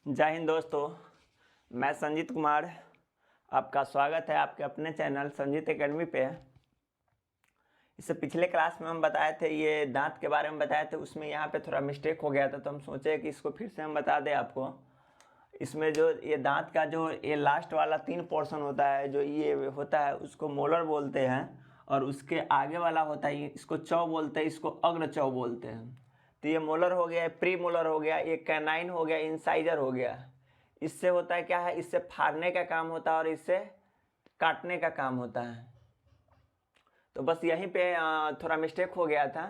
जय हिंद दोस्तों, मैं संजीत कुमार। आपका स्वागत है आपके अपने चैनल संजीत एकेडमी पे। इससे पिछले क्लास में हम बताए थे, ये दांत के बारे में बताए थे, उसमें यहाँ पे थोड़ा मिस्टेक हो गया था, तो हम सोचे कि इसको फिर से हम बता दें आपको। इसमें जो ये दांत का जो ये लास्ट वाला 3 पोर्शन होता है, जो ये होता है उसको मोलर बोलते हैं, और उसके आगे वाला होता है इसको चौ बोलते हैं, इसको अग्र चौ बोलते हैं। तो ये मोलर हो गया, प्री मोलर हो गया, ये कैनाइन हो गया, इंसाइजर हो गया। इससे होता है क्या है, इससे फाड़ने का काम होता है और इससे काटने का काम होता है। तो बस यहीं पे थोड़ा मिस्टेक हो गया था,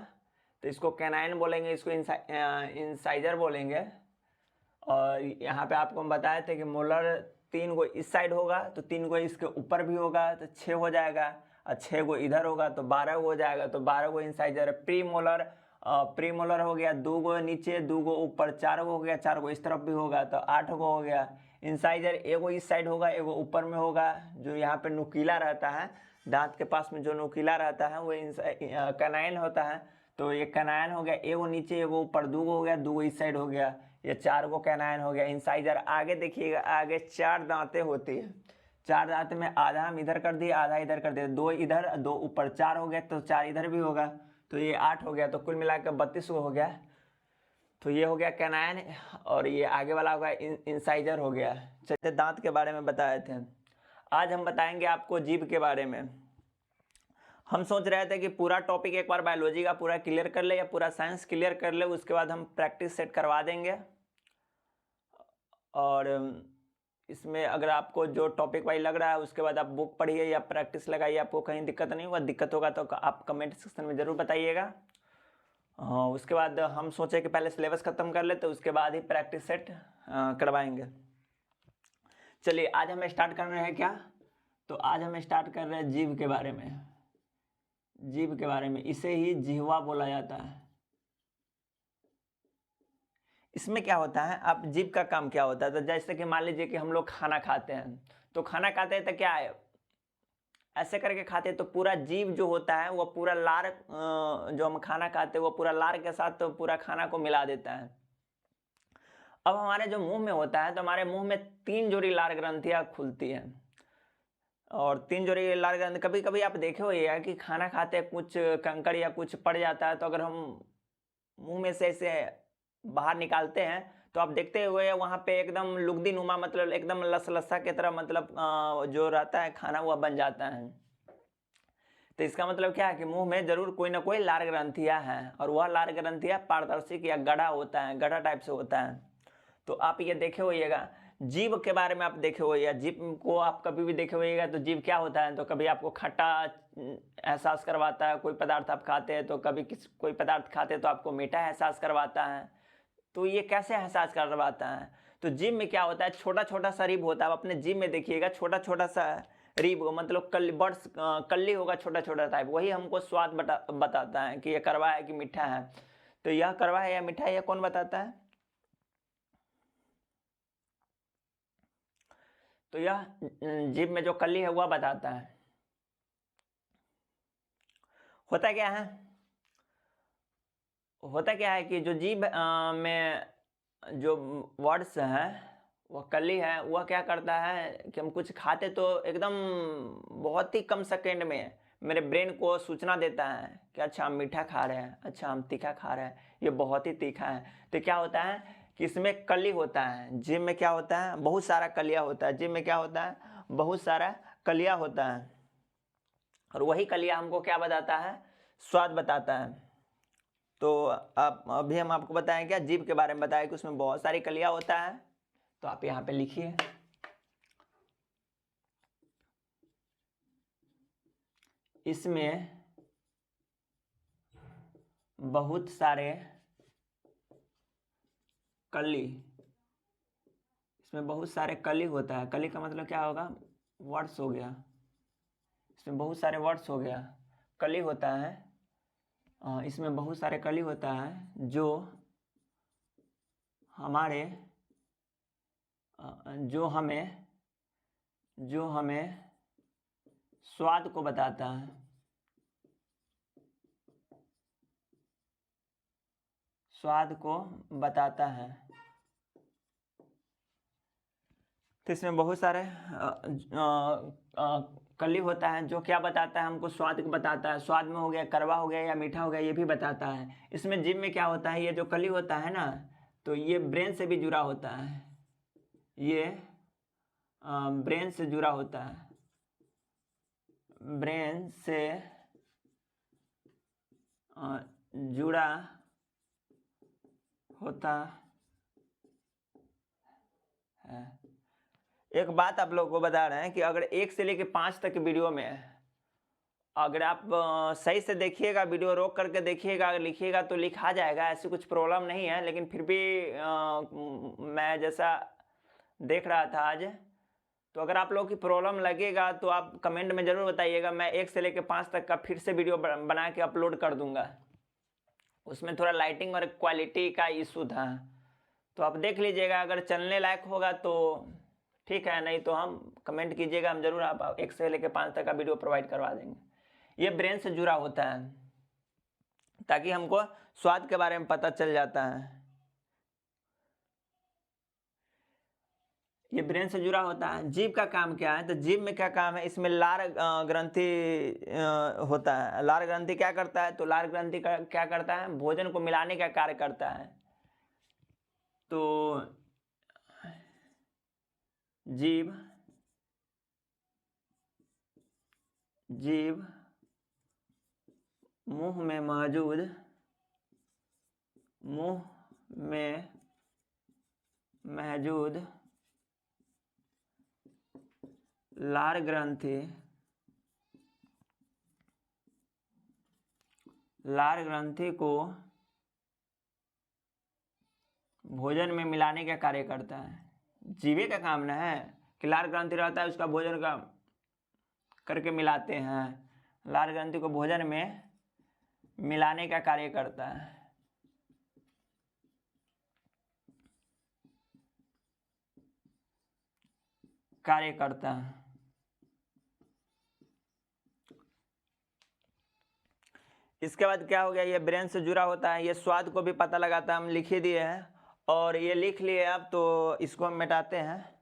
तो इसको कैनाइन बोलेंगे, इसको इंसाइजर बोलेंगे। और यहाँ पे आपको हम बताए थे कि मोलर 3 गो इस साइड होगा तो 3 गो इसके ऊपर भी होगा तो 6 हो जाएगा, और 6 गो इधर होगा तो 12 हो जाएगा, तो 12 गो इंसाइजर। प्री मोलर हो गया 2 गो नीचे 2 गो ऊपर, 4 गो हो गया, 4 गो इस तरफ भी होगा तो 8 गो हो गया। इंसाइजर एगो इस साइड होगा, एगो ऊपर में होगा, जो यहाँ पे नुकीला रहता है, दांत के पास में जो नुकीला रहता है वो कैनाइन होता है। तो ये कैनाइन हो गया, एगो नीचे एगो ऊपर, 2 गो हो गया, 2 गो इस साइड हो गया, ये 4 गो कैनाइन हो गया। इंसाइजर आगे देखिएगा, आगे 4 दांतें होती है, 4 दांत में आधा हम इधर कर दिए, आधा इधर कर दिए, 2 इधर 2 ऊपर, 4 हो गया, तो 4 इधर भी होगा, तो ये 8 हो गया, तो कुल मिलाकर 32 गो हो गया। तो ये हो गया कैनाइन, और ये आगे वाला होगा इंसाइजर हो गया। चलिए, दांत के बारे में बताए थे। आज हम बताएंगे आपको जीभ के बारे में। हम सोच रहे थे कि पूरा टॉपिक एक बार बायोलॉजी का पूरा क्लियर कर ले, या पूरा साइंस क्लियर कर ले, उसके बाद हम प्रैक्टिस सेट करवा देंगे। और इसमें अगर आपको जो टॉपिक वाइज लग रहा है उसके बाद आप बुक पढ़िए या प्रैक्टिस लगाइए, आपको कहीं दिक्कत नहीं होगा। दिक्कत होगा तो आप कमेंट सेक्शन में ज़रूर बताइएगा। हाँ, उसके बाद हम सोचे कि पहले सिलेबस ख़त्म कर ले, तो उसके बाद ही प्रैक्टिस सेट करवाएंगे। चलिए, आज हम स्टार्ट कर रहे हैं क्या, तो आज हम स्टार्ट कर रहे हैं जीभ के बारे में। जीभ के बारे में, इसे ही जिह्वा बोला जाता है। इसमें क्या होता है, आप जीभ का काम क्या होता है, तो जैसे कि मान लीजिए कि हम लोग खाना खाते हैं, तो खाना खाते हैं तो क्या है, ऐसे करके खाते हैं, तो पूरा जीभ जो होता है वो पूरा लार, जो हम खाना खाते हैं वो पूरा लार के साथ तो पूरा खाना को मिला देता है। अब हमारे जो मुंह में होता है, तो हमारे मुंह में 3 जोड़ी लार ग्रंथियां खुलती हैं, और 3 जोड़ी लार ग्रंथि। कभी कभी आप देखे हो ये कि खाना खाते कुछ कंकड़ या कुछ पड़ जाता है, तो अगर हम मुंह में से ऐसे बाहर निकालते हैं, तो आप देखते हुए वहां पे एकदम लुगदी नुमा, मतलब एकदम लसलसा की तरह, मतलब जो रहता है खाना वह बन जाता है। तो इसका मतलब क्या है कि मुंह में जरूर कोई ना कोई लार ग्रंथियां हैं, और वह लार ग्रंथियां पारदर्शी या गढ़ा होता है, गढ़ा टाइप से होता है। तो आप ये देखे होइएगा, जीभ के बारे में आप देखे होइएगा, जीभ को आप कभी भी देखे होइएगा तो जीभ क्या होता है, तो कभी आपको खट्टा एहसास करवाता है, कोई पदार्थ आप खाते हैं, तो कभी कोई पदार्थ खाते हैं तो आपको मीठा एहसास करवाता है। तो ये कैसे एहसास करवाता है, तो जीभ में क्या होता है, छोटा छोटा सा रिब होता है। आप अपने जीभ में देखिएगा, छोटा छोटा सा रिब, मतलब कल्ली होगा, छोटा छोटा टाइप, वही हमको स्वाद बताता है कि ये कड़वा है कि मीठा है। तो यह कड़वा है या मीठा है, यह कौन बताता है, तो यह जीभ में जो कली है वह बताता है। होता क्या है, होता क्या है कि जो जीभ में जो वर्ड्स हैं, वह कली है, वह क्या करता है कि हम कुछ खाते तो एकदम बहुत ही कम सेकेंड में मेरे ब्रेन को सूचना देता है कि अच्छा हम मीठा खा रहे हैं, अच्छा हम तीखा खा रहे हैं, ये बहुत ही तीखा है। तो क्या होता है कि इसमें कली होता है, जीभ में क्या होता है, बहुत सारा कलिया होता है, जीभ में क्या होता है, बहुत सारा कलिया होता है, और वही कलिया हमको क्या बताता है, स्वाद बताता है। तो आप अभी हम आपको बताएं क्या, जीभ के बारे में बताएं कि उसमें बहुत सारी कलियां होता है। तो आप यहाँ पे लिखिए, इसमें बहुत सारे कली, इसमें बहुत सारे कली होता है। कली का मतलब क्या होगा, वर्ड्स हो गया, इसमें बहुत सारे वर्ड्स हो गया, कली होता है। इसमें बहुत सारे कली होता है जो हमारे जो हमें जो हमें स्वाद को बताता है, स्वाद को बताता है। तो इसमें बहुत सारे कली होता है जो क्या बताता है, हमको स्वाद को बताता है। स्वाद में हो गया, कड़वा हो गया या मीठा हो गया, ये भी बताता है। इसमें जीभ में क्या होता है, ये जो कली होता है ना, तो ये ब्रेन से भी जुड़ा होता है। ये ब्रेन से जुड़ा होता है, ब्रेन से जुड़ा होता है। एक बात आप लोगों को बता रहे हैं कि अगर 1 से लेकर 5 तक वीडियो में अगर आप सही से देखिएगा, वीडियो रोक करके देखिएगा, अगर लिखिएगा तो लिखा जाएगा, ऐसी कुछ प्रॉब्लम नहीं है। लेकिन फिर भी मैं जैसा देख रहा था आज, तो अगर आप लोगों की प्रॉब्लम लगेगा तो आप कमेंट में ज़रूर बताइएगा। मैं 1 से लेकर 5 तक का फिर से वीडियो बना के अपलोड कर दूंगा। उसमें थोड़ा लाइटिंग और क्वालिटी का इशू था, तो आप देख लीजिएगा। अगर चलने लायक होगा तो ठीक है, नहीं तो हम कमेंट कीजिएगा, हम जरूर आप 1 से लेकर 5 तक का वीडियो प्रोवाइड करवा देंगे। ये ब्रेन से जुड़ा होता है ताकि हमको स्वाद के बारे में पता चल जाता है। ये ब्रेन से जुड़ा होता है। जीभ का काम क्या है, तो जीभ में क्या काम है, इसमें लार ग्रंथि होता है। लार ग्रंथि क्या करता है, तो लार ग्रंथि क्या करता है, भोजन को मिलाने का कार्य करता है। तो जीभ मुंह में मौजूद लार ग्रंथि को भोजन में मिलाने का कार्य करता है। जीवे का काम ना है कि लार ग्रंथि रहता है, उसका भोजन का करके मिलाते हैं। लार ग्रंथि को भोजन में मिलाने का कार्य करता है। इसके बाद क्या हो गया, ये ब्रेन से जुड़ा होता है। ये स्वाद को भी पता लगाता है, हम लिख ही दिए हैं और ये लिख लिए अब, तो इसको हम मिटाते हैं।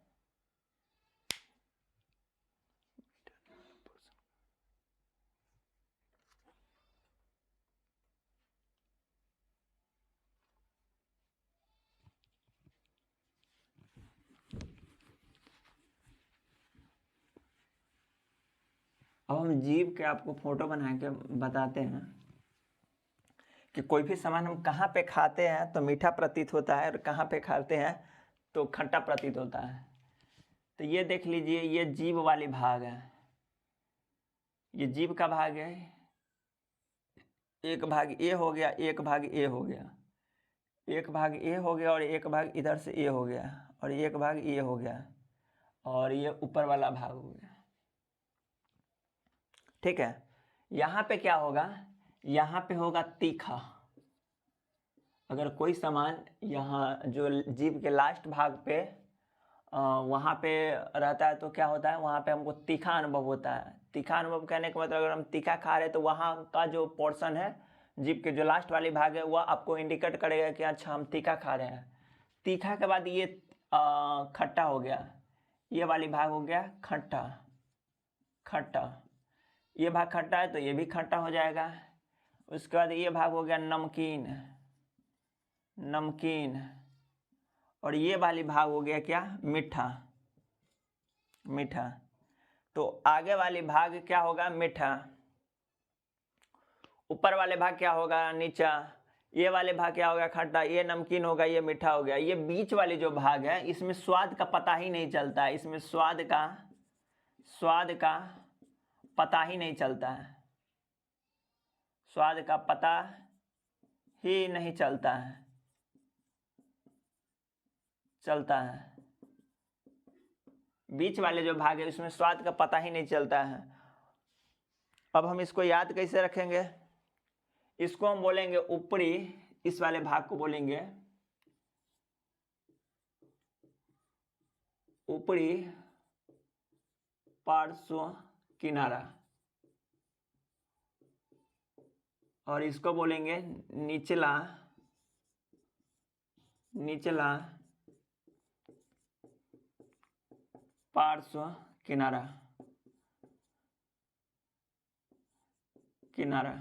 अब हम जीभ के आपको फोटो बना के बताते हैं कि कोई भी सामान हम कहाँ पे खाते हैं तो मीठा प्रतीत होता है और कहाँ पे खाते हैं तो खट्टा प्रतीत होता है। तो ये देख लीजिए, ये जीभ वाली भाग है, ये जीभ का भाग है। एक भाग ए हो गया, एक भाग ए हो गया, एक भाग ए हो गया और एक भाग इधर से ए हो गया और एक भाग ए हो गया और ये ऊपर वाला भाग हो गया। ठीक है, यहाँ पे क्या होगा, यहाँ पे होगा तीखा। अगर कोई सामान यहाँ जो जीभ के लास्ट भाग पे वहाँ पे रहता है तो क्या होता है, वहाँ पे हमको तीखा अनुभव होता है। तीखा अनुभव कहने का मतलब अगर हम तीखा खा रहे हैं तो वहाँ का जो पोर्शन है जीभ के जो लास्ट वाली भाग है वह आपको इंडिकेट करेगा कि अच्छा हम तीखा खा रहे हैं। तीखा के बाद ये खट्टा हो गया, ये वाली भाग हो गया खट्टा। ये भाग खट्टा है तो ये भी खट्टा हो जाएगा। उसके बाद ये भाग हो गया नमकीन और ये वाली भाग हो गया क्या, मीठा। तो आगे वाली भाग क्या होगा, मीठा। ऊपर वाले भाग क्या होगा, नीचा। ये वाले भाग क्या होगा, खट्टा। ये नमकीन होगा, ये मीठा हो गया। ये बीच वाली जो भाग है इसमें स्वाद का पता ही नहीं चलता है, इसमें स्वाद का पता ही नहीं चलता है, स्वाद का पता ही नहीं चलता है। बीच वाले जो भाग है उसमें स्वाद का पता ही नहीं चलता है। अब हम इसको याद कैसे रखेंगे, इसको हम बोलेंगे ऊपरी, इस वाले भाग को बोलेंगे ऊपरी पार्श्व किनारा और इसको बोलेंगे निचला पार्श्व किनारा, किनारा।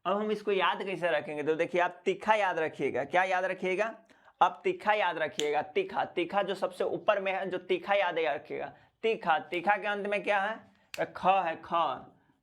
अब हम इसको याद कैसे रखेंगे? तो देखिए आप तीखा याद रखिएगा। क्या याद रखिएगा? अब तीखा याद रखिएगा। तीखा, तीखा जो सबसे ऊपर में है, जो तीखा याद रखिएगा। तीखा, तीखा के अंत में क्या है? ख है, ख।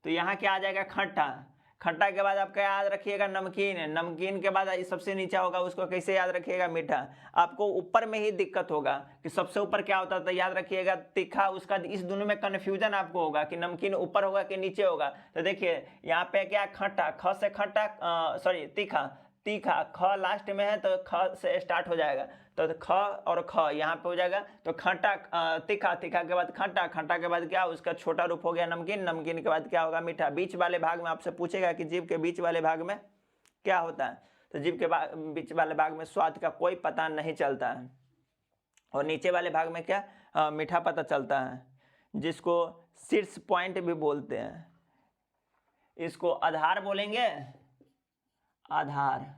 तो यहाँ क्या आ जाएगा? खट्टा। खट्टा के बाद आप क्या याद रखिएगा? नमकीन। नमकीन के बाद सबसे नीचे होगा, उसको कैसे याद रखिएगा? मीठा। आपको ऊपर में ही दिक्कत होगा कि सबसे ऊपर क्या होता था, याद रखिएगा तीखा। उसका इस दोनों में कन्फ्यूजन आपको होगा कि नमकीन ऊपर होगा कि नीचे होगा। तो देखिए यहाँ पे क्या, खट्टा, ख से खट्टा, सॉरी तीखा, तीखा ख लास्ट में है तो ख से स्टार्ट हो जाएगा। तो ख और ख यहाँ पे हो जाएगा। तो खट्टा, तीखा, तीखा के बाद खट्टा, खट्टा के बाद क्या, उसका छोटा रूप हो गया नमकीन। नमकीन के बाद क्या होगा? मीठा। बीच वाले भाग में आपसे पूछेगा कि जीभ के बीच वाले भाग में क्या होता है? तो जीभ के बीच वाले भाग में स्वाद का कोई पता नहीं चलता है। और नीचे वाले भाग में क्या, मीठा पता चलता है, जिसको शीर्ष पॉइंट भी बोलते हैं। इसको आधार बोलेंगे, आधार।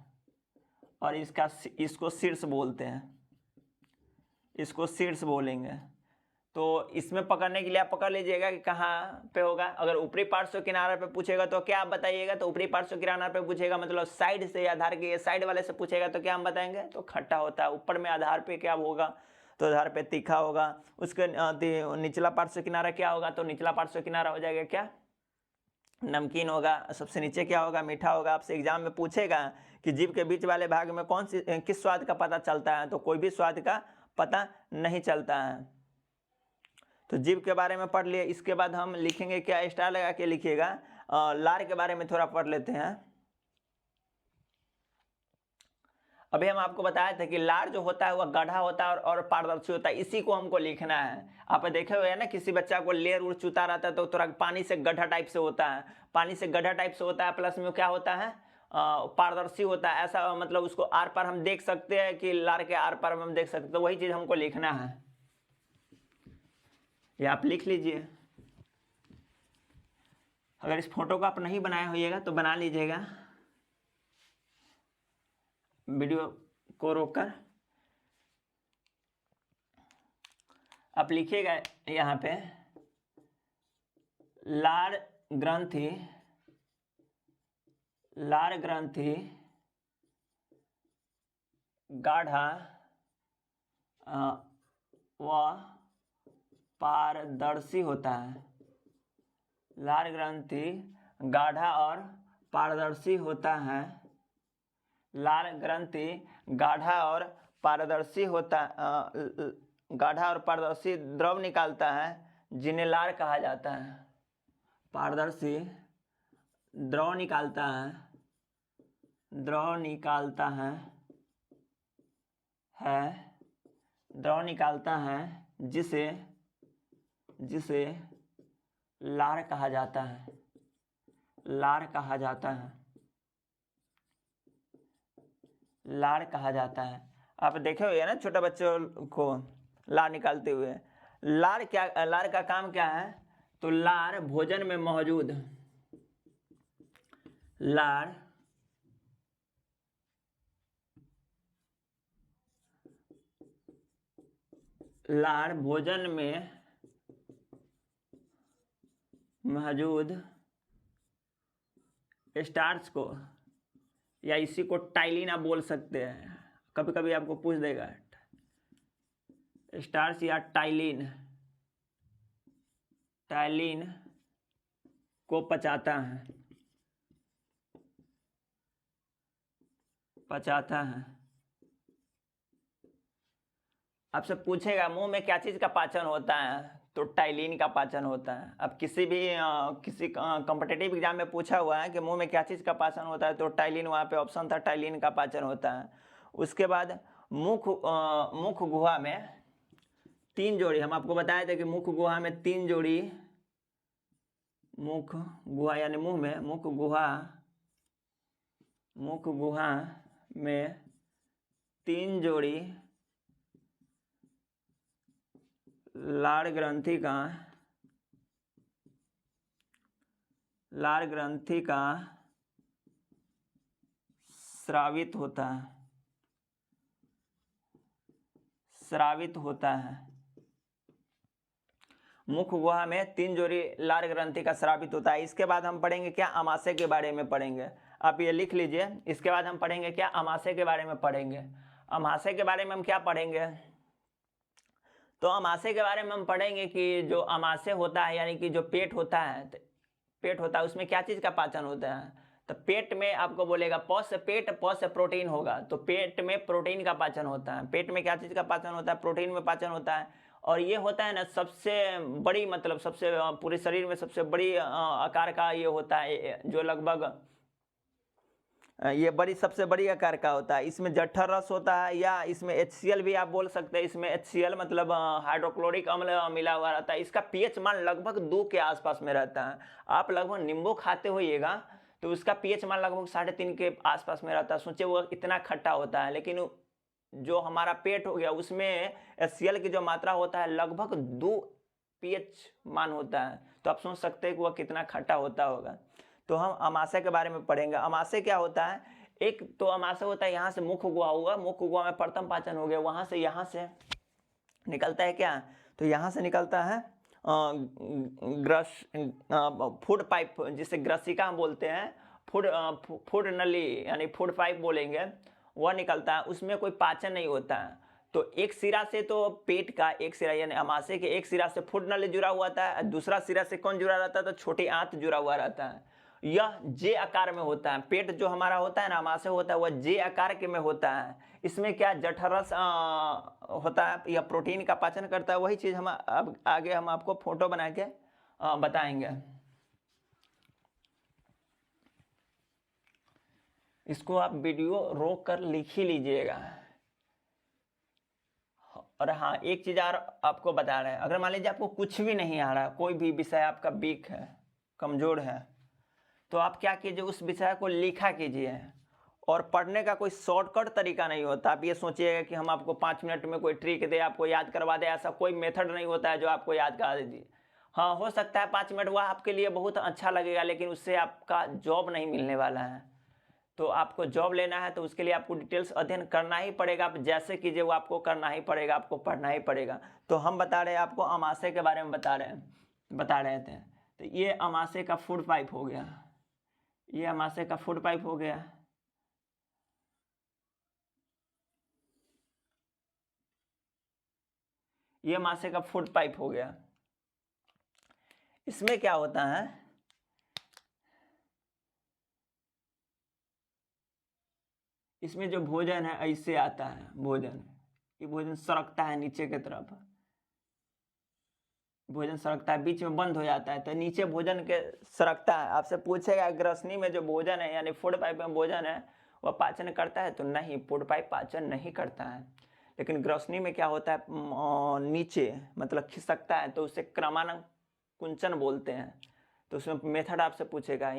और इसको शीर्ष बोलते हैं, इसको शीर्ष बोलेंगे। तो इसमें पकड़ने के लिए आप पकड़ लीजिएगा कि कहाँ पे होगा। अगर ऊपरी पार्श्व किनारे पे पूछेगा तो क्या आप बताइएगा? तो ऊपरी पार्श्व किनारे पे पूछेगा, मतलब साइड से, आधार के साइड वाले से पूछेगा तो क्या हम बताएंगे? तो खट्टा होता है। ऊपर में आधार पे क्या होगा? तो आधार पे तीखा होगा। उसके निचला पार्श्व किनारा क्या होगा? तो निचला पार्श्व किनारा हो जाएगा क्या? नमकीन होगा। सबसे नीचे क्या होगा? मीठा होगा। आपसे एग्जाम में पूछेगा कि जीभ के बीच वाले भाग में कौन सी, किस स्वाद का पता चलता है? तो कोई भी स्वाद का पता नहीं चलता है। तो जीभ के बारे में पढ़ लिए। इसके बाद हम लिखेंगे क्या? स्टार लगा के लिखिएगा। लार के बारे में थोड़ा पढ़ लेते हैं। अभी हम आपको बताया था कि लार जो होता है वह गाढ़ा होता है और पारदर्शी होता है। इसी को हमको लिखना है। आप देखे हुए हैं ना, किसी बच्चा को लेर उड़ चुता रहता है तो थोड़ा पानी से गड्ढा टाइप से होता है, पानी से गड्ढा टाइप से होता है, प्लस में क्या होता है? पारदर्शी होता है। ऐसा मतलब उसको आर पार हम देख सकते हैं कि लार के आर पार हम देख सकते हैं। तो वही चीज हमको लिखना है। ये आप लिख लीजिए। अगर इस फोटो को आप नहीं बनाए होइएगा तो बना लीजिएगा वीडियो को रोककर। आप लिखिएगा यहाँ पे, लार ग्रंथि, लार ग्रंथि गाढ़ा व पारदर्शी होता है। लार ग्रंथि गाढ़ा और पारदर्शी होता है। लार ग्रंथि गाढ़ा और पारदर्शी होता, गाढ़ा और पारदर्शी द्रव निकालता है, जिन्हें लार कहा जाता है। पारदर्शी द्रव निकालता है, द्रव निकालता है द्रव निकालता है, जिसे जिसे लार कहा जाता है, लार कहा जाता है, लार कहा जाता है। आप देखे हुए ना छोटे बच्चों को लार निकालते हुए। लार क्या, लार का काम क्या है? तो लार भोजन में मौजूद, लार लार भोजन में मौजूद स्टार्च को, या इसी को टाइलिन आप बोल सकते हैं, कभी कभी आपको पूछ देगा, स्टार्च या टाइलिन, टाइलिन को पचाता है, पचाता है। आपसे पूछेगा मुंह में क्या चीज का पाचन होता है? तो टाइलिन का पाचन होता है। अब किसी भी किसी कॉम्पिटिटिव एग्जाम में पूछा हुआ है कि मुंह में क्या चीज का पाचन होता है, तो टाइलिन वहाँ पे ऑप्शन था, टाइलिन का पाचन होता है। उसके बाद मुख गुहा में 3 जोड़ी, हम आपको बताए थे कि मुख गुहा में 3 जोड़ी, मुख गुहा यानी मुंह में, मुख गुहा में 3 जोड़ी लार ग्रंथि का स्रावित होता है, स्रावित होता है। मुख गुहा में 3 जोड़ी लार ग्रंथि का स्रावित होता है। इसके बाद हम पढ़ेंगे क्या, आमाशय के बारे में पढ़ेंगे। आप ये लिख लीजिए, इसके बाद हम पढ़ेंगे क्या, आमाशय के बारे में पढ़ेंगे। आमाशय के बारे में हम क्या पढ़ेंगे, तो आमाशय के बारे में हम पढ़ेंगे कि जो आमाशय होता है यानी कि जो पेट होता है उसमें क्या चीज़ का पाचन होता है। तो पेट में आपको बोलेगा प से पेट, प से प्रोटीन होगा, तो पेट में प्रोटीन का पाचन होता है। पेट में क्या चीज़ का पाचन होता है, प्रोटीन में पाचन होता है। और ये होता है ना सबसे बड़ी, मतलब सबसे पूरे शरीर में सबसे बड़ी आकार का ये होता है, जो लगभग ये सबसे बड़ी आकार का होता है। इसमें जठर रस होता है, या इसमें HCl भी आप बोल सकते हैं। इसमें HCl मतलब हाइड्रोक्लोरिक अम्ल मिला हुआ रहता है। इसका pH मान लगभग 2 के आसपास में रहता है। आप लगभग नींबू खाते होइएगा तो उसका pH मान लगभग 3.5 के आसपास में रहता है। सोचिए वो इतना खट्टा होता है, लेकिन जो हमारा पेट हो गया उसमें HCl की जो मात्रा होता है लगभग 2 pH मान होता है। तो आप सोच सकते हैं कि वह कितना खट्टा होता होगा। तो हम आमाशय के बारे में पढ़ेंगे। आमाशय क्या होता है, एक तो आमाशय होता है यहाँ से मुख गुहा हुआ, मुख गुहा में प्रथम पाचन हो गया, वहाँ से यहाँ से निकलता है क्या, तो यहाँ से निकलता है फूड पाइप, जिसे ग्रसिका हम बोलते हैं, फूड नली यानी फूड पाइप बोलेंगे, वह निकलता है। उसमें कोई पाचन नहीं होता है। तो एक सिरा से तो पेट का एक सिरा यानी आमाशय के एक सिरा से फूड नली जुड़ा हुआ था, दूसरा सिरा से कौन जुड़ा रहता है, तो छोटी आंत जुड़ा हुआ रहता है। यह जे आकार में होता है। पेट जो हमारा होता है ना, आमाशय होता है, वह जे आकार के में होता है। इसमें क्या जठरस होता है, यह प्रोटीन का पाचन करता है। वही चीज़ हम अब आगे हम आपको फोटो बना के बताएंगे। इसको आप वीडियो रोक कर लिख ही लीजिएगा। और हाँ, एक चीज़ और आपको बता रहे हैं, अगर मान लीजिए आपको कुछ भी नहीं आ रहा, कोई भी विषय आपका वीक है, कमज़ोर है, तो आप क्या कीजिए, उस विषय को लिखा कीजिए। और पढ़ने का कोई शॉर्टकट तरीका नहीं होता। आप ये सोचिएगा कि हम आपको 5 मिनट में कोई ट्रिक दे, आपको याद करवा दे, ऐसा कोई मेथड नहीं होता है जो आपको याद करा दे। हाँ, हो सकता है 5 मिनट वह आपके लिए बहुत अच्छा लगेगा, लेकिन उससे आपका जॉब नहीं मिलने वाला है। तो आपको जॉब लेना है तो उसके लिए आपको डिटेल्स अध्ययन करना ही पड़ेगा। आप जैसे कीजिए वो आपको करना ही पड़ेगा, आपको पढ़ना ही पड़ेगा। तो हम बता रहे हैं आपको, आमाशय के बारे में बता रहे थे। तो ये आमाशय का फूड पाइप हो गया, ये आमाशय का फूड पाइप हो गया। ये आमाशय का फूड पाइप हो गया। इसमें क्या होता है, इसमें जो भोजन है ऐसे आता है, भोजन, ये भोजन सरकता है नीचे की तरफ, भोजन सरकता है, बीच में बंद हो जाता है, तो नीचे भोजन के सरकता है। आपसे पूछेगा ग्रसनी में जो भोजन है यानी फूड पाइप में भोजन है वह पाचन करता है, तो नहीं, फूड पाइप पाचन नहीं करता है। लेकिन ग्रसनी में क्या होता है, नीचे मतलब खिसकता है, तो उसे क्रमानुकुंचन बोलते हैं। तो उसमें मेथड आपसे पूछेगा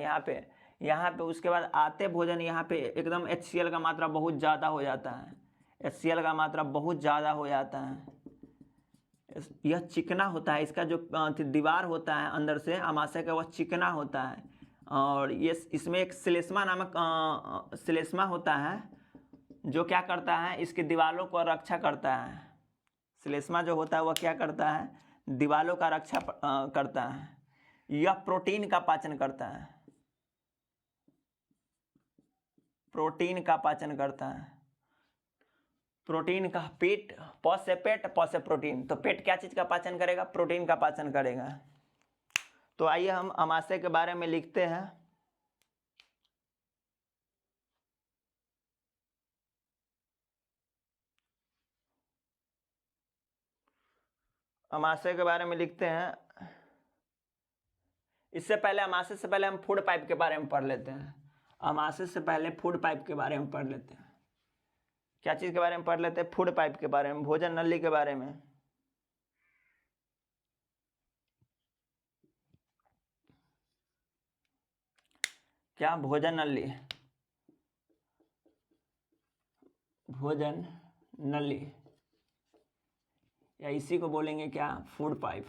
यहाँ पे उसके बाद आते भोजन, यहाँ पे एकदम HCl का मात्रा बहुत ज़्यादा हो जाता है, HCl का मात्रा बहुत ज़्यादा हो जाता है। यह चिकना होता है, इसका जो दीवार होता है अंदर से आमाशय का, वह चिकना होता है। और ये इसमें एक श्लेष्मा नामक श्लेष्मा होता है जो क्या करता है, इसकी दीवारों को रक्षा करता है। श्लेष्मा जो होता है वह क्या करता है, दीवारों का रक्षा करता है। यह प्रोटीन का पाचन करता है, प्रोटीन का पाचन करता है। प्रोटीन का पेट, प से पेट, प से प्रोटीन, तो पेट क्या चीज़ का पाचन करेगा, प्रोटीन का पाचन करेगा। तो आइए हम आमाशय के बारे में लिखते हैं। आमाशय के बारे में लिखते हैं। इससे पहले, आमाशय से पहले हम फूड पाइप के बारे में पढ़ लेते हैं। आमाशय से पहले फूड पाइप के बारे में पढ़ लेते हैं। क्या चीज़ के बारे में पढ़ लेते हैं, फूड पाइप के बारे में, भोजन नली के बारे में। क्या, भोजन नली, भोजन नली, या इसी को बोलेंगे क्या, फूड पाइप,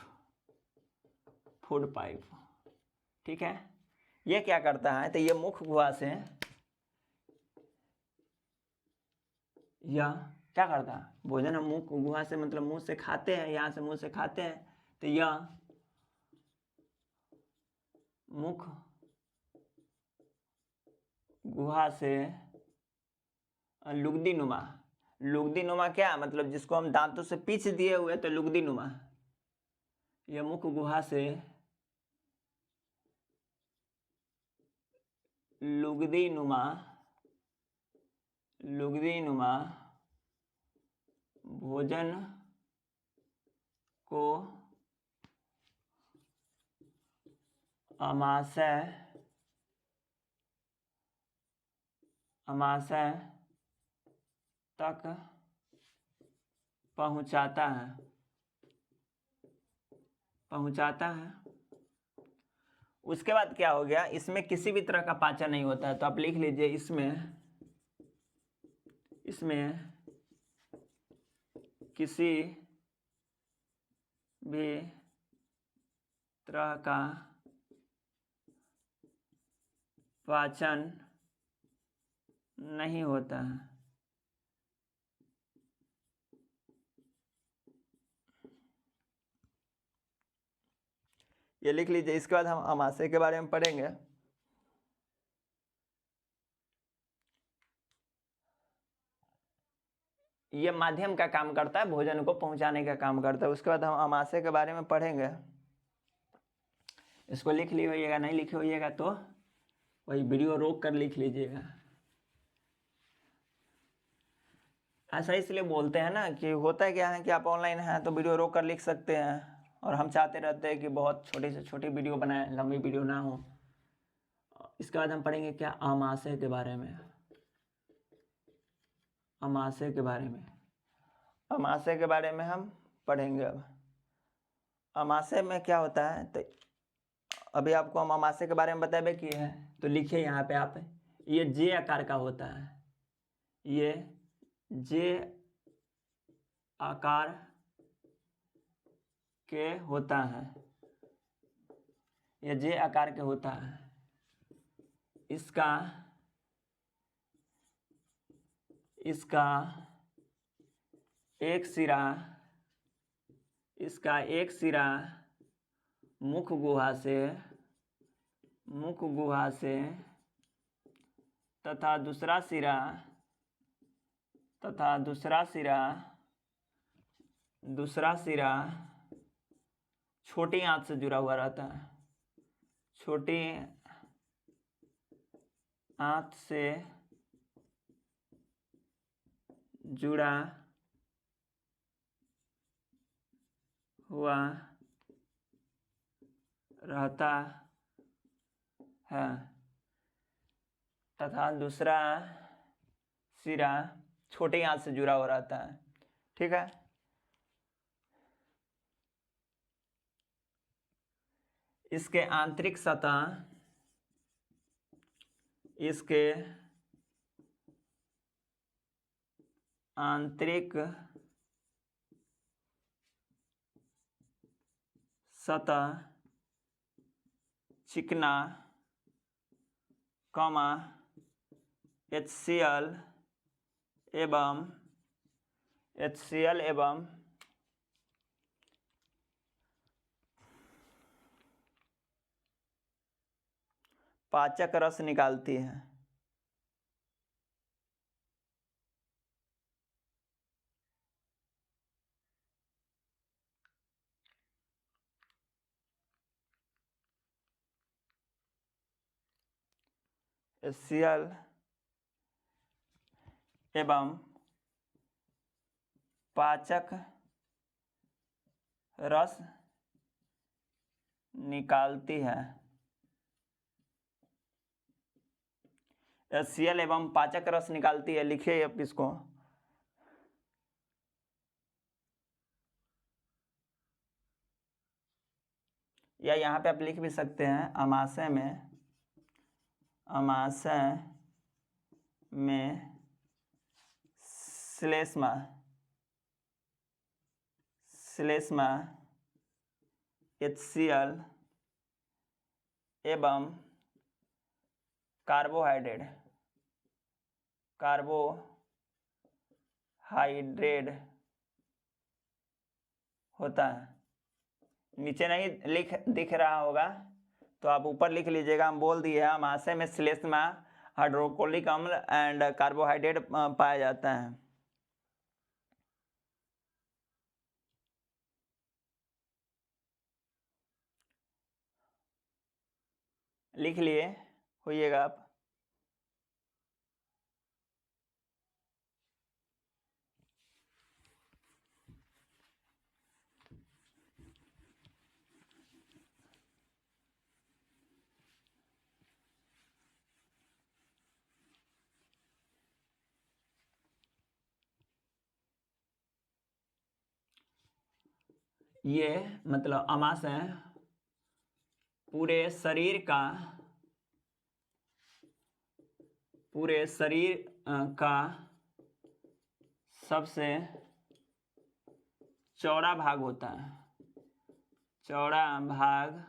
फूड पाइप। ठीक है, ये क्या करता है, तो ये मुख गुहा से यह क्या करता है, भोजन हम मुख गुहा से मतलब मुंह से खाते हैं, यहाँ से मुंह से खाते हैं, तो यह मुख गुहा से लुगदी नुमा। लुगदी नुमा क्या मतलब, जिसको हम दांतों से पीछ दिए हुए तो लुगदी नुमा। यह मुख गुहा से लुगदी नुमा भोजन को अमाशय तक पहुंचाता है। उसके बाद क्या हो गया, इसमें किसी भी तरह का पाचन नहीं होता है, तो आप लिख लीजिए इसमें किसी भी तरह का पाचन नहीं होता है। ये लिख लीजिए। इसके बाद हम आमाशय के बारे में पढ़ेंगे। ये माध्यम का काम करता है, भोजन को पहुंचाने का काम करता है। उसके बाद हम आमाशय के बारे में पढ़ेंगे। इसको लिख ली होइएगा, नहीं लिखे होइएगा तो वही वीडियो रोक कर लिख लीजिएगा। ऐसा इसलिए बोलते हैं ना कि होता है क्या है कि आप ऑनलाइन हैं तो वीडियो रोक कर लिख सकते हैं, और हम चाहते रहते हैं कि बहुत छोटी से छोटी वीडियो बनाएं, लंबी वीडियो ना हो। इसके बाद हम पढ़ेंगे क्या, आमाशय के बारे में। आमाशय के बारे में हम पढ़ेंगे। अब आमाशय में क्या होता है, तो अभी आपको हम आमाशय के बारे में बताए कि है, तो लिखिए यहाँ पे आप, ये जे आकार का होता है। ये जे आकार के होता है। ये जे आकार के होता है। इसका एक सिरा मुख गुहा से तथा दूसरा सिरा छोटी आंत से जुड़ा हुआ रहता है। छोटी आंत से जुड़ा हुआ रहता है तथा दूसरा सिरा छोटी आंत से जुड़ा हुआ रहता है। ठीक है। इसके आंतरिक सतह चिकना, HCl एवं पाचक रस निकालती है। HCl एवं पाचक रस निकालती है। HCl एवं पाचक रस निकालती है, लिखिए आप इसको। या यहाँ पे आप लिख भी सकते हैं, आमाशय में श्लेष्मा HCl एवं कार्बोहाइड्रेट होता है। नीचे नहीं दिख रहा होगा तो आप ऊपर लिख लीजिएगा, हम बोल दिए आमाशय में श्लेष्मा, हाइड्रोक्लोरिक अम्ल एंड कार्बोहाइड्रेट पाया जाता है। लिख लिए होइएगा आप। ये मतलब आमाशय पूरे शरीर का सबसे चौड़ा भाग होता है, चौड़ा भाग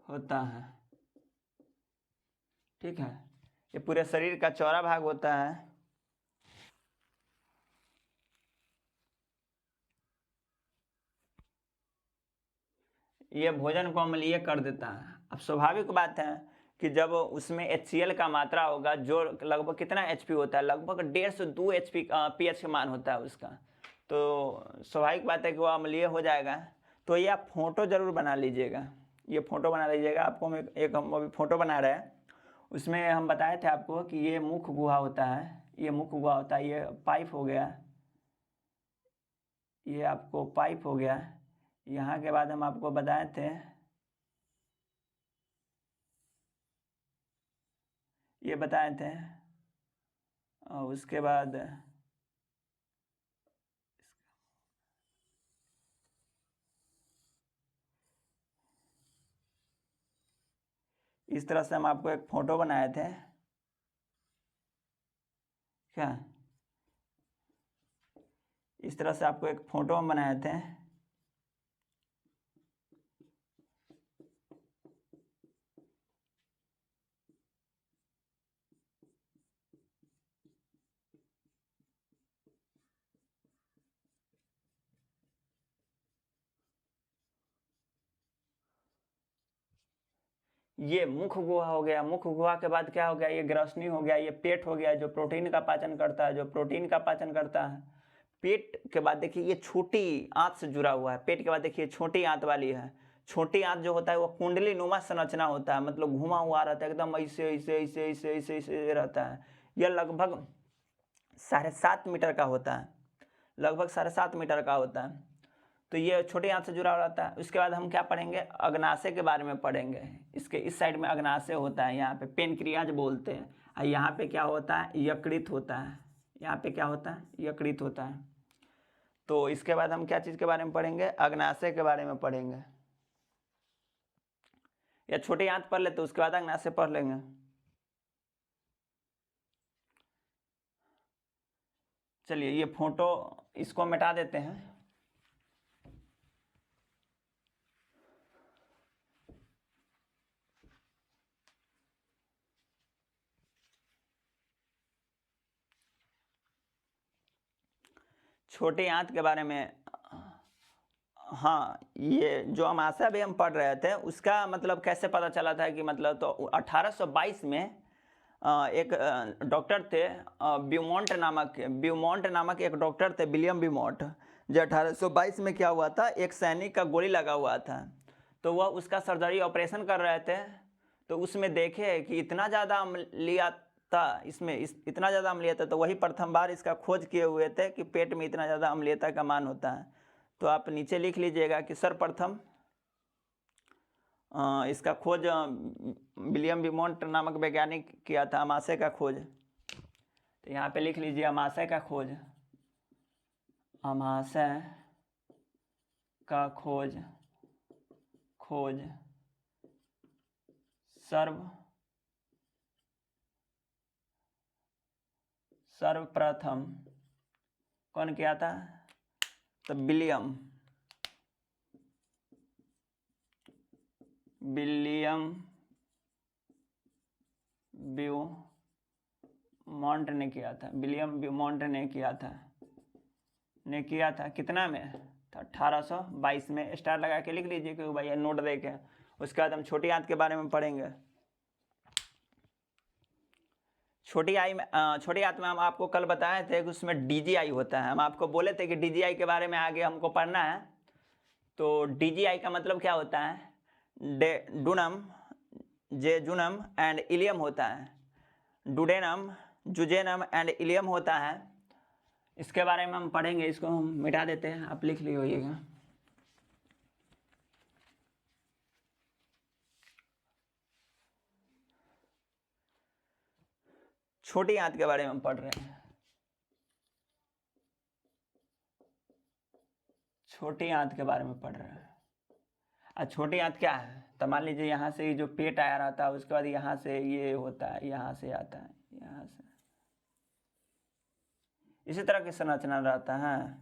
होता है। ठीक है, ये पूरे शरीर का चौड़ा भाग होता है। ये भोजन को अम्लीय कर देता है। अब स्वाभाविक बात है कि जब उसमें HCl का मात्रा होगा, जो लगभग कितना HP होता है, लगभग 1.5 से 2 HP pH का मान होता है उसका, तो स्वाभाविक बात है कि वो अम्लीय हो जाएगा। तो ये आप फोटो जरूर बना लीजिएगा, ये फोटो बना लीजिएगा। आपको हम हम अभी फोटो बना रहे हैं, उसमें हम बताए थे आपको कि ये मुख्य गुहा होता है, ये मुख्य गुहा होता है, ये पाइप हो गया, ये आपको पाइप हो गया। यहाँ के बाद हम आपको बताए थे ये बताए थे, और उसके बाद इस तरह से हम आपको एक फोटो बनाए थे। क्या इस तरह से आपको एक फोटो हम बनाए थे। ये मुख्य गुहा हो गया, मुख्य गुहा के बाद क्या हो गया, ये ग्रसनी हो गया, ये पेट हो गया जो प्रोटीन का पाचन करता है, जो प्रोटीन का पाचन करता है। पेट के बाद देखिए ये छोटी आंत से जुड़ा हुआ है, पेट के बाद देखिए छोटी आंत वाली है। छोटी आंत जो होता है वो कुंडली नुमा संरचना होता है, मतलब घुमा हुआ रहता है, एकदम ऐसे ऐसे ऐसे ऐसे ऐसे ऐसे रहता है। यह लगभग 7.5 मीटर का होता है, लगभग 7.5 मीटर का होता है। तो ये छोटे आंत से जुड़ा रहता है। उसके बाद हम क्या पढ़ेंगे, अग्नाशय के बारे में पढ़ेंगे। इसके इस साइड में अग्नाशय होता है, यहाँ पे पेनक्रियाज बोलते हैं, और यहाँ पे क्या होता है, यकृत होता है। यहाँ पे क्या होता है, यकृत होता है। तो इसके बाद हम क्या चीज़ के बारे में पढ़ेंगे, अग्नाशय के बारे में पढ़ेंगे। या छोटी आंत पढ़ लेते, उसके बाद अग्नाशय पढ़ लेंगे। चलिए ये फोटो इसको मिटा देते हैं। छोटी आंत के बारे में, हाँ, ये जो आमाशय अभी हम पढ़ रहे थे उसका मतलब कैसे पता चला था कि मतलब, तो 1822 में एक डॉक्टर थे, ब्यूमॉन्ट नामक एक डॉक्टर थे, विलियम ब्यूमॉन्ट। जो 1822 में क्या हुआ था, एक सैनिक का गोली लगा हुआ था, तो वह उसका सर्जरी ऑपरेशन कर रहे थे। तो उसमें देखे कि इतना ज़्यादा अम्लीयता इसमें इतना ज़्यादा अम्लीयता, तो वही प्रथम बार इसका खोज किए हुए थे कि पेट में इतना ज़्यादा अम्लीयता का मान होता है। तो आप नीचे लिख लीजिएगा कि सर्वप्रथम इसका खोज विलियम ब्यूमॉन्ट नामक वैज्ञानिक किया था, आमाशय का खोज। तो यहाँ पे लिख लीजिए आमाशय का खोज, आमाशय का खोज सर्वप्रथम कौन किया था, तो विलियम ब्यूमॉन्ट ने किया था, विलियम ब्यूमॉन्ट ने किया था कितना में, तो 1822 में। स्टार लगा के लिख लीजिए क्योंकि भाई नोट देखे उसके बाद हम छोटी आंत के बारे में पढ़ेंगे। छोटी आंत में हम आपको कल बताए थे कि उसमें DGI होता है। हम आपको बोले थे कि DGI के बारे में आगे हमको पढ़ना है। तो DGI का मतलब क्या होता है? डूनम, जेजुनम एंड इलियम होता है। डुडेनम, जुजेनम एंड इलियम होता है। इसके बारे में हम पढ़ेंगे। इसको हम मिटा देते हैं, आप लिख लिए होइएगा। छोटी आंत के बारे में हम पढ़ रहे हैं। छोटी आंत के बारे में पढ़ रहे हैं। छोटी आंत क्या है? तो मान लीजिए यहाँ से जो पेट आया रहता है, उसके बाद यहाँ से ये होता है, यहाँ से आता है, यहाँ से इसी तरह की संरचना रहता है।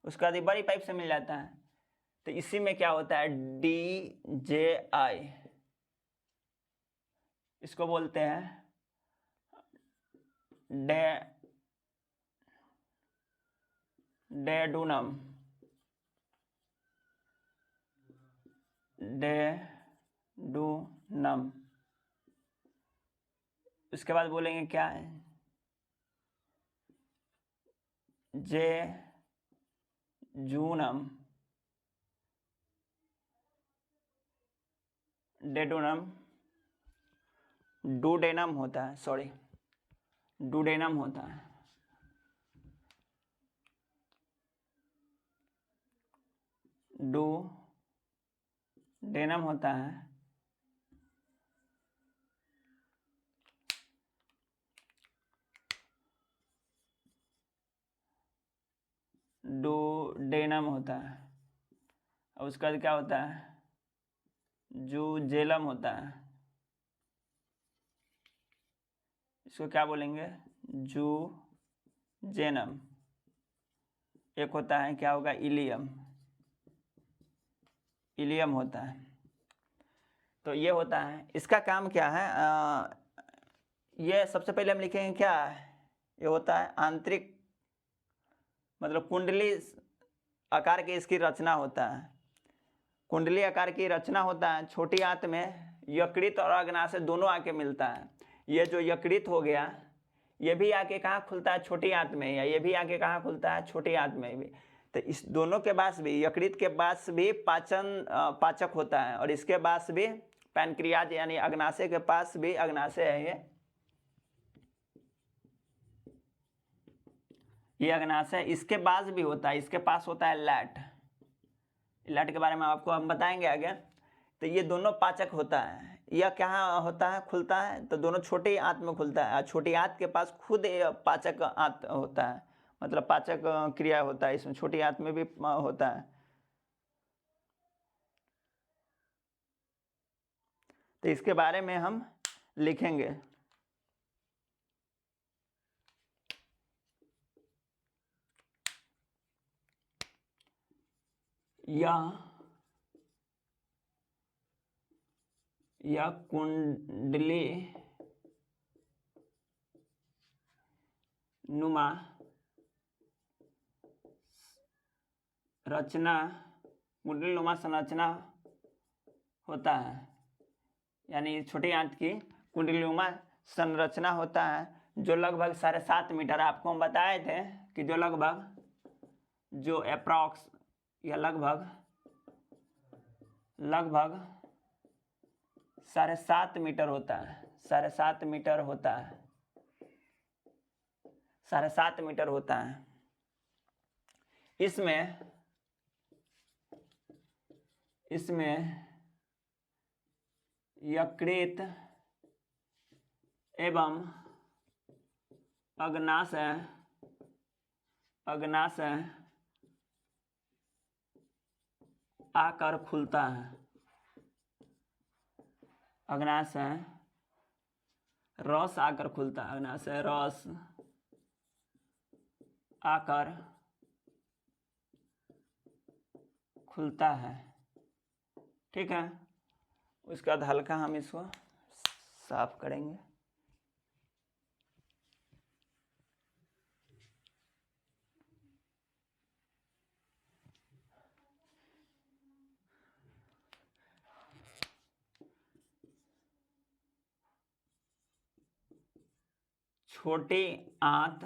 उसके बाद बड़ी पाइप से मिल जाता है। तो इसी में क्या होता है? DJI, इसको बोलते हैं डेडूनम। डेडूनम। उसके बाद बोलेंगे क्या है? जेजुनम, डेडूनम, डुडेनम होता है, सॉरी डुडेनम होता है। डुडेनम होता है। डुडेनम होता है। और उसका क्या होता है? जुजेलम होता है। इसको क्या बोलेंगे? जुजेनम। एक होता है, क्या होगा? इलियम। इलियम होता है। तो ये होता है। इसका काम क्या है? ये सबसे पहले हम लिखेंगे क्या? ये होता है आंतरिक, मतलब कुंडली आकार की इसकी रचना होता है। कुंडली आकार की रचना होता है। छोटी आंत में यकृत और अग्नाशय दोनों आके मिलता है। ये जो यकृत हो गया, ये भी आके कहाँ खुलता है? छोटी आंत में। या ये भी आके कहाँ खुलता है? छोटी आंत में भी। तो इस दोनों के पास भी, यकृत के पास भी पाचक होता है, और इसके पास भी पैनक्रियाज यानी अग्नाशय के पास भी, अग्नाशय है ये अग्नाशय। इसके पास भी होता है, इसके पास होता है लैट। लैट के बारे में आपको हम बताएंगे आगे। तो ये दोनों पाचक होता है। यह कहाँ होता है? खुलता है तो दोनों छोटी आंत में खुलता है। छोटी आंत के पास खुद पाचक आंत होता है, मतलब पाचक क्रिया होता है इसमें। छोटी आंत में भी होता है। तो इसके बारे में हम लिखेंगे। यह कुंडली नुमा रचना, कुंडली नुमा संरचना होता है। यानी छोटी आंत की कुंडली नुमा संरचना होता है, जो लगभग 7.5 मीटर, आपको हम बताए थे कि जो लगभग, जो अप्रॉक्स, या लगभग 7.5 मीटर होता है। 7.5 मीटर होता है। 7.5 मीटर होता है। इसमें यकृत एवं अग्नाशय आकर खुलता है। अग्नाशय रस आकर खुलता है। अग्नाशय रस आकर खुलता है। ठीक है। उसके बाद हल्का हम इसको साफ करेंगे। छोटी आंत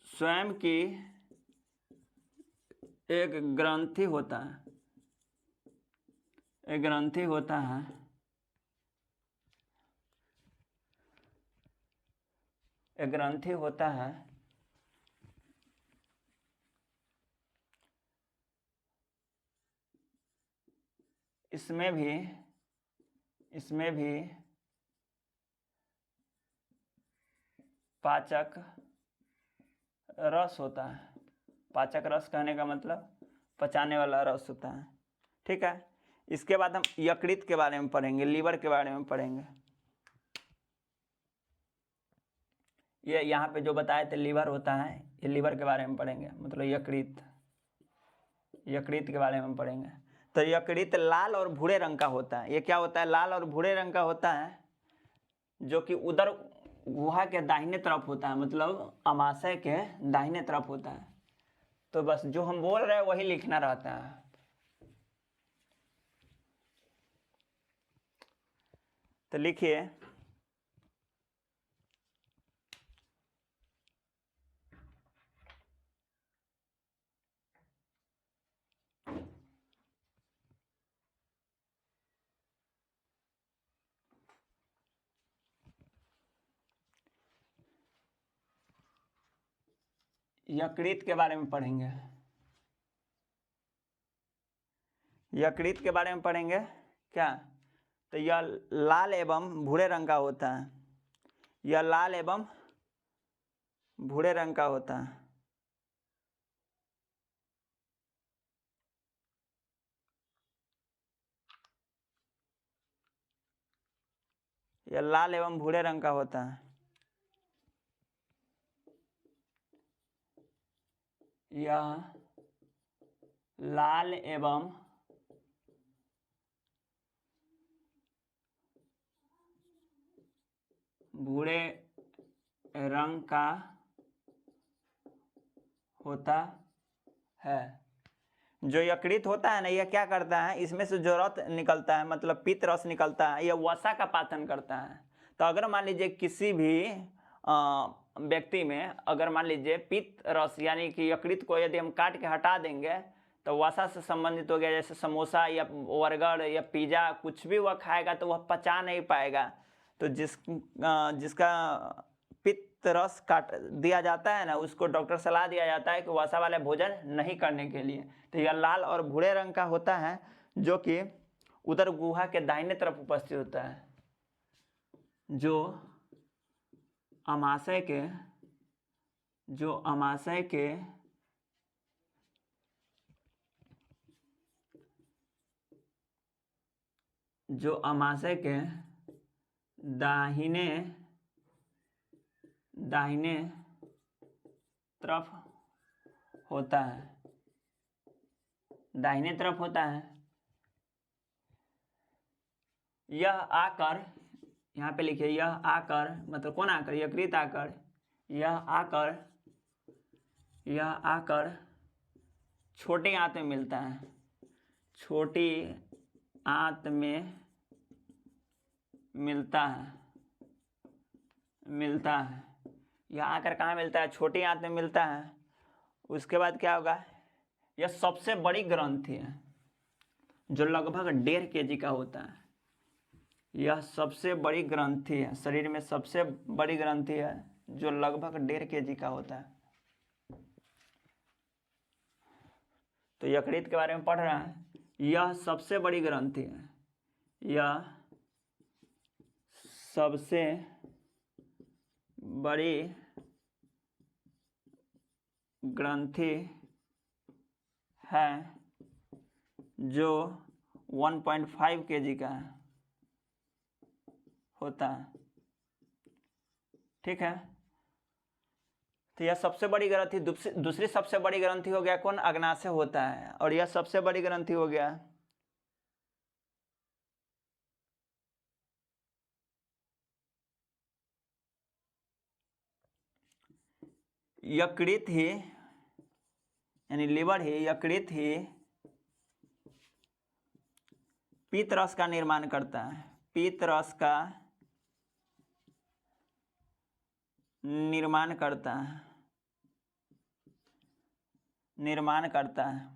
स्वयं की एक ग्रंथि होता है, एक ग्रंथि होता है, एक ग्रंथि होता है इसमें भी पाचक रस होता है। पाचक रस कहने का मतलब पचाने वाला रस होता है। ठीक है, इसके बाद हम यकृत के बारे में पढ़ेंगे, लीवर के बारे में पढ़ेंगे। ये यहाँ पे जो बताए थे लीवर होता है, ये लीवर के बारे में पढ़ेंगे, मतलब यकृत के बारे में पढ़ेंगे। तो यकृत लाल और भूरे रंग का होता है। ये क्या होता है? लाल और भूरे रंग का होता है, जो कि उदर गुहा के दाहिने तरफ होता है, मतलब अमाशय के दाहिने तरफ होता है। तो बस जो हम बोल रहे हैं वही लिखना रहता है। तो लिखिए, यकृत के बारे में पढ़ेंगे। यकृत के बारे में पढ़ेंगे क्या? तो यह लाल एवं भूरे रंग का होता है। यह लाल एवं भूरे रंग का होता है। यह लाल एवं भूरे रंग का होता है। यह लाल एवं भूरे रंग का होता है। जो यकृत होता है ना, यह क्या करता है? इसमें से जो रस निकलता है, मतलब पित्त रस निकलता है, यह वसा का पाचन करता है। तो अगर मान लीजिए किसी भी व्यक्ति में अगर मान लीजिए पित्त रस यानी कि यकृत को यदि हम काट के हटा देंगे तो वसा से संबंधित हो गया, जैसे समोसा या बर्गर या पिज़्ज़ा, कुछ भी वह खाएगा तो वह पचा नहीं पाएगा। तो जिसका पित्त रस काट दिया जाता है ना, उसको डॉक्टर सलाह दिया जाता है कि वसा वाले भोजन नहीं करने के लिए। तो यह लाल और भूरे रंग का होता है, जो कि उदर गुहा के दाहिने तरफ उपस्थित होता है, जो अमाशय के दाहिने तरफ होता है, दाहिने तरफ होता है। यह आकर, यहाँ पे लिखिए, यह आकर मतलब कौन आकर? यकृत आकर, यह आकर छोटी आंत में मिलता है, छोटी आंत में मिलता है। यह आकर कहाँ मिलता है? छोटी आंत में मिलता है। उसके बाद क्या होगा? यह सबसे बड़ी ग्रंथि है, जो लगभग 1.5 kg का होता है। यह सबसे बड़ी ग्रंथि है, शरीर में सबसे बड़ी ग्रंथि है, जो लगभग 1.5 kg का होता है। तो यकृत के बारे में पढ़ रहा है। यह सबसे बड़ी ग्रंथि है, यह सबसे बड़ी ग्रंथि है, जो 1.5 kg का होता है। ठीक है, तो यह सबसे बड़ी ग्रंथि। दूसरी सबसे बड़ी ग्रंथि हो गया कौन? अग्नाशय होता है। और यह सबसे बड़ी ग्रंथि हो गया यकृत ही, यानी लीवर ही, यकृत ही पित्त रस का निर्माण करता है। पीत रस का निर्माण करता है।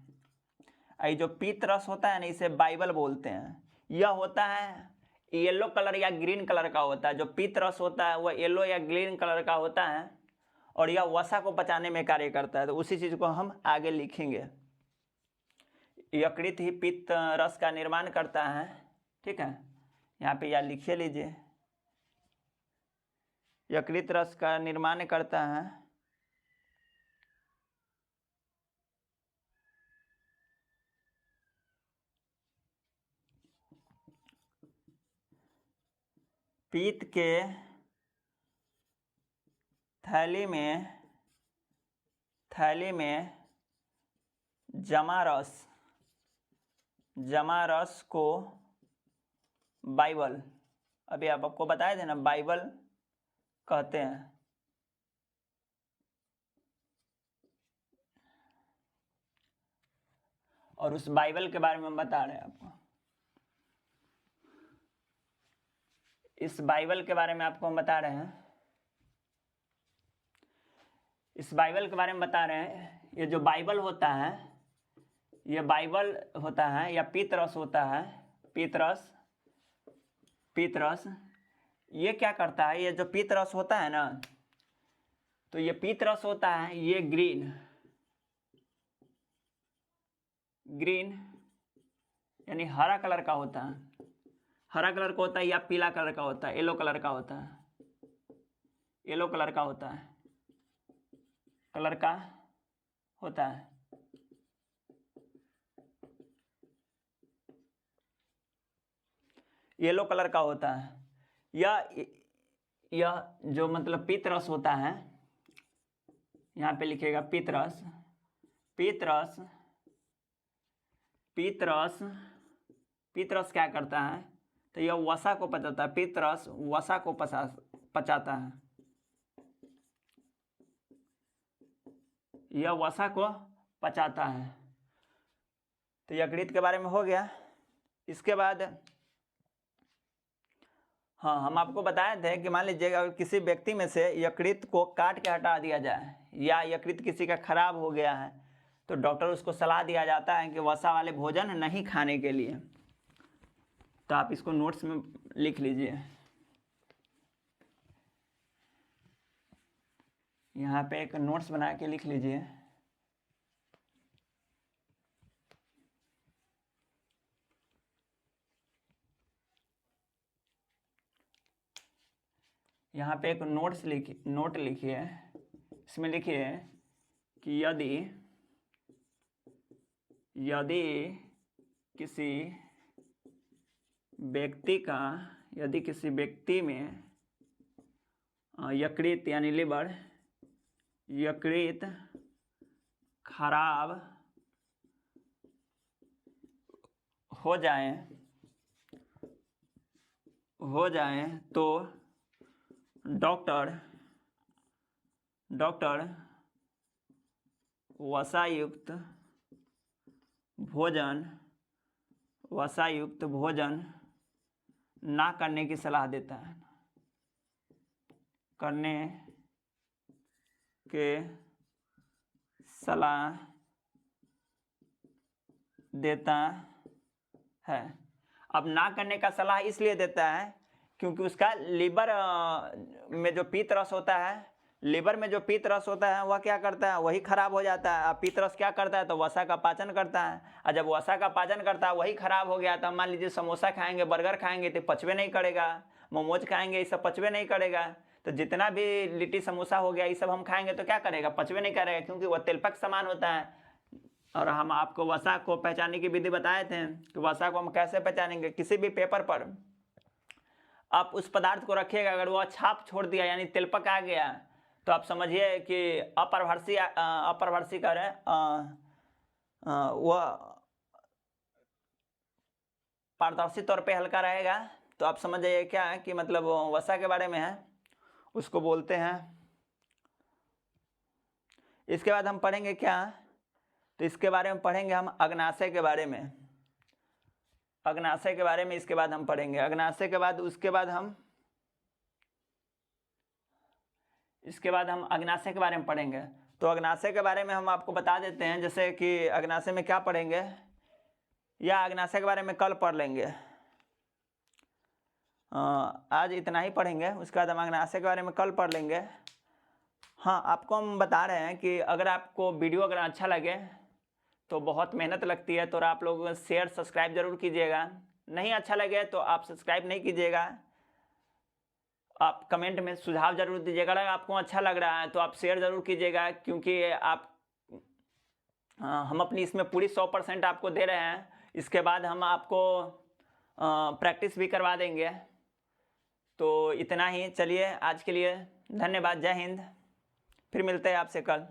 ये जो पीत रस होता है ना, इसे बाइबल बोलते हैं। यह होता है येलो कलर या ग्रीन कलर का होता है। जो पीत रस होता है वह येलो या ग्रीन कलर का होता है और यह वसा को पचाने में कार्य करता है। तो उसी चीज को हम आगे लिखेंगे। यकृत ही पित्त रस का निर्माण करता है। ठीक है, यहाँ पे या लिखे लीजिए, यकृत रस का निर्माण करता है। पित्त के थैली में जमा रस को बाइबल, अभी आपको बताए थे ना, बाइबल कहते हैं। और उस बाइबल के बारे में हम बता रहे हैं आपको। इस बाइबल के बारे में आपको हम बता रहे हैं। इस बाइबल के बारे में बता रहे हैं। ये जो बाइबल होता है, ये बाइबल होता है या पीत रस होता है। पीत रस ये क्या करता है? ये जो पीत रस होता है ना, तो ये पीत रस होता है, ये ग्रीन यानी हरा कलर का होता है। हरा कलर का होता है या पीला कलर का होता है, येलो कलर का होता है। येलो कलर का होता है, येलो कलर का होता है। यह जो मतलब पीत रस होता है, यहाँ पे लिखेगा पीत रस क्या करता है? तो यह वसा को पचाता है। पीत रस वसा को पचाता है। यह वसा को पचाता है। तो यकृत के बारे में हो गया। इसके बाद हाँ, हम आपको बताए थे कि मान लीजिए अगर किसी व्यक्ति में से यकृत को काट के हटा दिया जाए या यकृत किसी का खराब हो गया है, तो डॉक्टर उसको सलाह दिया जाता है कि वसा वाले भोजन नहीं खाने के लिए। तो आप इसको नोट्स में लिख लीजिए। यहाँ पे एक नोट्स बना के लिख लीजिए। यहाँ पे एक नोट लिखिए। इसमें लिखिए कि यदि किसी व्यक्ति में यकृत यानी लिवर, यकृत खराब हो जाए तो डॉक्टर वसायुक्त भोजन ना करने की सलाह देता है। करने के सलाह देता है। अब ना करने का सलाह इसलिए देता है क्योंकि उसका लीवर में जो पीत रस होता है, वह क्या करता है? वही खराब हो जाता है। अब पीत रस क्या करता है? तो वसा का पाचन करता है। और जब वसा का पाचन करता है वही खराब हो गया, तो मान लीजिए समोसा खाएंगे, बर्गर खाएंगे तो पचवे नहीं करेगा, मोमोज खाएंगे ये सब पचवे नहीं करेगा। तो जितना भी लिट्टी समोसा हो गया ये सब हम खाएंगे तो क्या करेगा? पचवे नहीं करेगा, क्योंकि वह तेलपक समान होता है। और हम आपको वसा को पहचानने की विधि बताए थे कि वसा को हम कैसे पहचानेंगे। किसी भी पेपर पर आप उस पदार्थ को रखिएगा, अगर वह छाप छोड़ दिया यानी तेलपक आ गया, तो आप समझिए कि अपरभर्शी कर वह पारदर्शी तौर पे हल्का रहेगा। तो आप समझ जाइए क्या है कि मतलब वसा के बारे में है, उसको बोलते हैं। इसके बाद हम पढ़ेंगे क्या? तो इसके बारे में पढ़ेंगे हम अग्नाशय के बारे में। अग्नाशय के बारे में इसके बाद हम पढ़ेंगे। अग्नाशय के बाद उसके बाद हम अग्नाशय के बारे में पढ़ेंगे। तो अग्नाशय के बारे में हम आपको बता देते हैं, जैसे कि अग्नाशय में क्या पढ़ेंगे या अग्नाशय के बारे में कल पढ़ लेंगे। आज इतना ही पढ़ेंगे, उसके बाद हम अग्नाशय के बारे में कल पढ़ लेंगे। हाँ, आपको हम बता रहे हैं कि अगर आपको वीडियो अगर अच्छा लगे तो बहुत मेहनत लगती है, तो आप लोग शेयर सब्सक्राइब जरूर कीजिएगा। नहीं अच्छा लगे तो आप सब्सक्राइब नहीं कीजिएगा, आप कमेंट में सुझाव जरूर दीजिएगा। अगर आपको अच्छा लग रहा है तो आप शेयर ज़रूर कीजिएगा, क्योंकि हम अपनी इसमें पूरी 100% आपको दे रहे हैं। इसके बाद हम आपको प्रैक्टिस भी करवा देंगे। तो इतना ही, चलिए आज के लिए धन्यवाद, जय हिंद। फिर मिलते हैं आपसे कल।